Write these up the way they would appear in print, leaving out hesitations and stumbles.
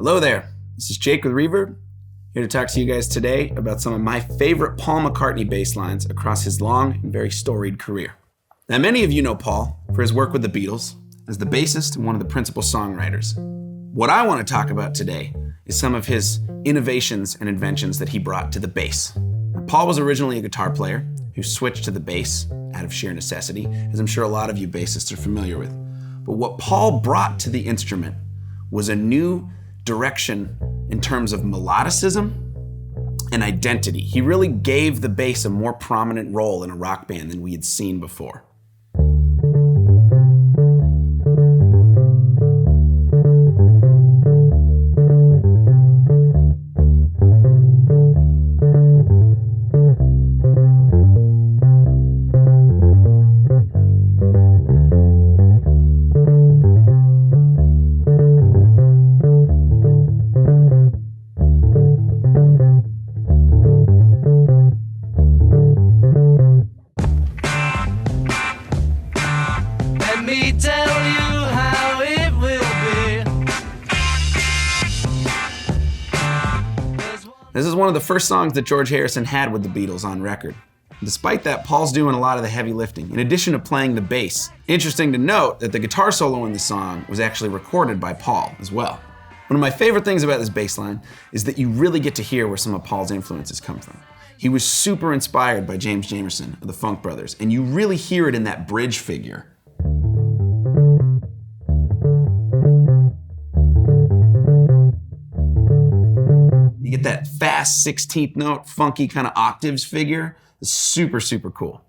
Hello there, this is Jake with Reverb, here to talk to you guys today about some of my favorite Paul McCartney bass lines across his long and very storied career. Now, many of you know Paul for his work with the Beatles as the bassist and one of the principal songwriters. What I want to talk about today is some of his innovations and inventions that he brought to the bass. Now, Paul was originally a guitar player who switched to the bass out of sheer necessity, as I'm sure a lot of you bassists are familiar with. But what Paul brought to the instrument was a new direction in terms of melodicism and identity. He really gave the bass a more prominent role in a rock band than we had seen before. This is one of the first songs that George Harrison had with the Beatles on record. Despite that, Paul's doing a lot of the heavy lifting, in addition to playing the bass. Interesting to note that the guitar solo in the song was actually recorded by Paul as well. One of my favorite things about this bass line is that you really get to hear where some of Paul's influences come from. He was super inspired by James Jamerson of the Funk Brothers, and you really hear it in that bridge figure. You get that fast 16th note, funky kind of octaves figure. It's super, super cool.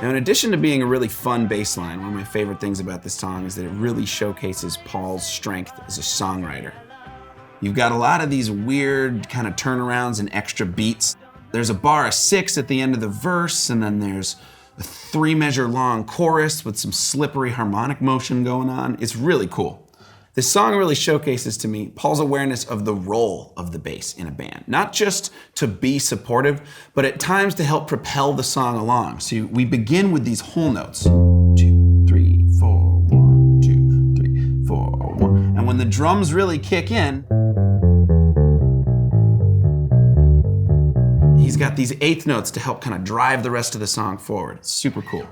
Now, in addition to being a really fun bass line, one of my favorite things about this song is that it really showcases Paul's strength as a songwriter. You've got a lot of these weird kind of turnarounds and extra beats. There's a bar of 6 at the end of the verse, and then there's a 3-measure long chorus with some slippery harmonic motion going on. It's really cool. This song really showcases to me Paul's awareness of the role of the bass in a band. Not just to be supportive, but at times to help propel the song along. So we begin with these whole notes. 2, 3, 4, 1, 2, 3, 4, 1. And when the drums really kick in, he's got these 8th notes to help kind of drive the rest of the song forward. It's super cool.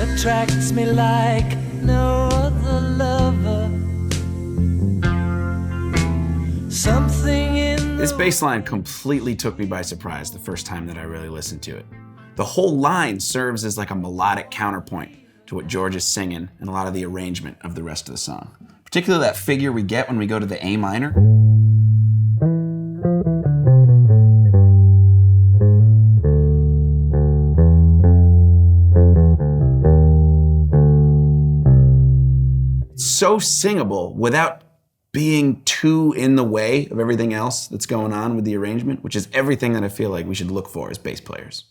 Attracts me like no other lover. Something in this bass line completely took me by surprise the first time that I really listened to it. The whole line serves as like a melodic counterpoint to what George is singing and a lot of the arrangement of the rest of the song. Particularly that figure we get when we go to the A minor. so singable without being too in the way of everything else that's going on with the arrangement, which is everything that I feel like we should look for as bass players.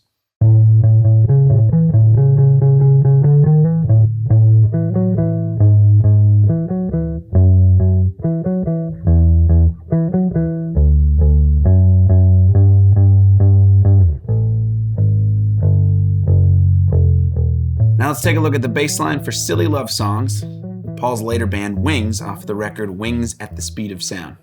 Now let's take a look at the bass line for Silly Love Songs, with Paul's later band Wings off the record Wings at the Speed of Sound.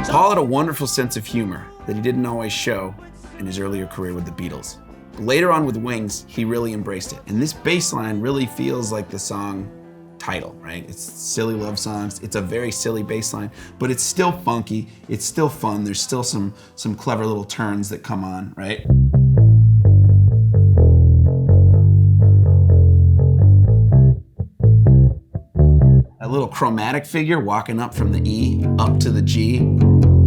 Paul had a wonderful sense of humor that he didn't always show in his earlier career with the Beatles. Later on with Wings, he really embraced it. And this bass line really feels like the song title, right? It's Silly Love Songs. It's a very silly bass line, but it's still funky. It's still fun. There's still some clever little turns that come on, right? That little chromatic figure walking up from the E up to the G,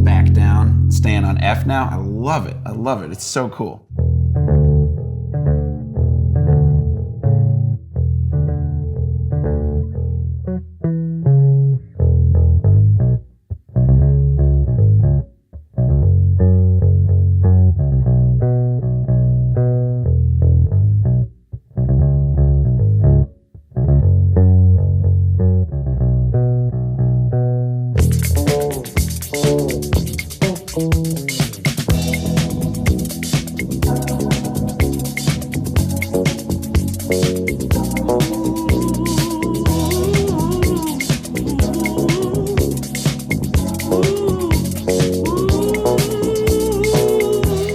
back down, staying on F now. I love it. I love it. It's so cool.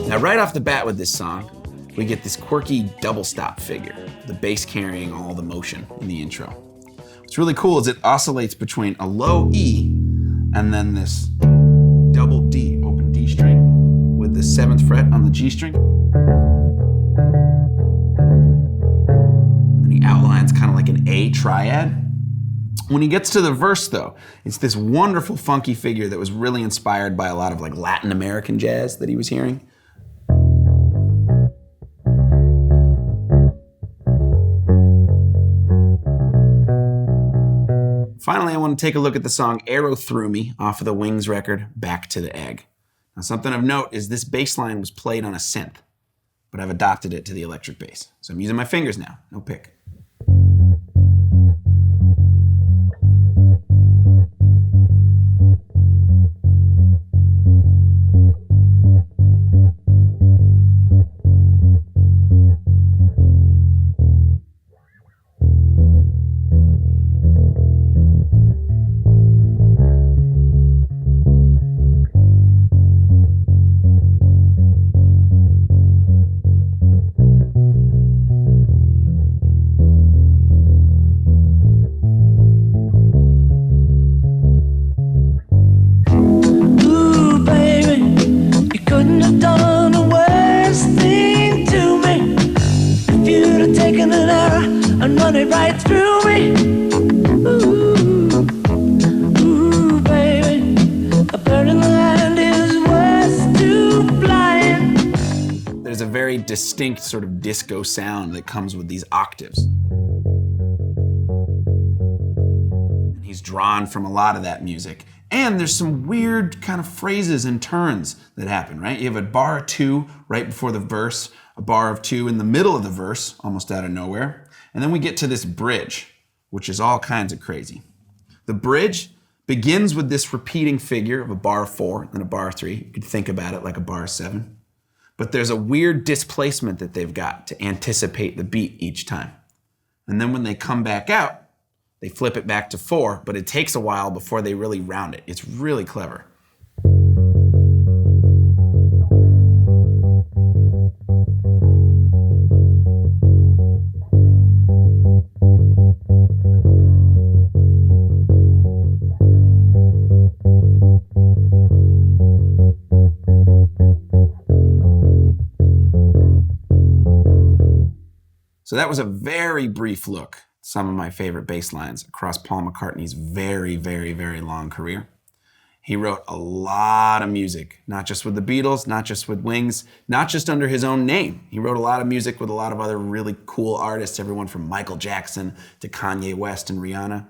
Now, right off the bat with this song, we get this quirky double stop figure, the bass carrying all the motion in the intro. What's really cool is it oscillates between a low E and then this double D, open D string with the 7th fret on the G string. And then he outlines kind of like an A triad. When he gets to the verse though, it's this wonderful funky figure that was really inspired by a lot of like Latin American jazz that he was hearing. Finally, I want to take a look at the song Arrow Through Me off of the Wings record, Back to the Egg. Now, something of note is this bass line was played on a synth, but I've adopted it to the electric bass. So I'm using my fingers now, no pick. And run it right through me. Ooh, baby, a bird in the hand is worth two flying. There's a very distinct sort of disco sound that comes with these octaves. And he's drawn from a lot of that music. And there's some weird kind of phrases and turns that happen, right? You have a bar of 2 right before the verse, a bar of 2 in the middle of the verse, almost out of nowhere. And then we get to this bridge, which is all kinds of crazy. The bridge begins with this repeating figure of a bar of 4 and a bar of 3. You could think about it like a bar of 7. But there's a weird displacement that they've got to anticipate the beat each time. And then when they come back out, they flip it back to 4, but it takes a while before they really round it. It's really clever. So that was a very brief look at some of my favorite bass lines across Paul McCartney's very, very, very long career. He wrote a lot of music, not just with the Beatles, not just with Wings, not just under his own name. He wrote a lot of music with a lot of other really cool artists, everyone from Michael Jackson to Kanye West and Rihanna.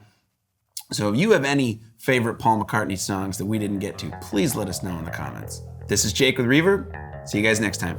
So if you have any favorite Paul McCartney songs that we didn't get to, please let us know in the comments. This is Jake with Reverb. See you guys next time.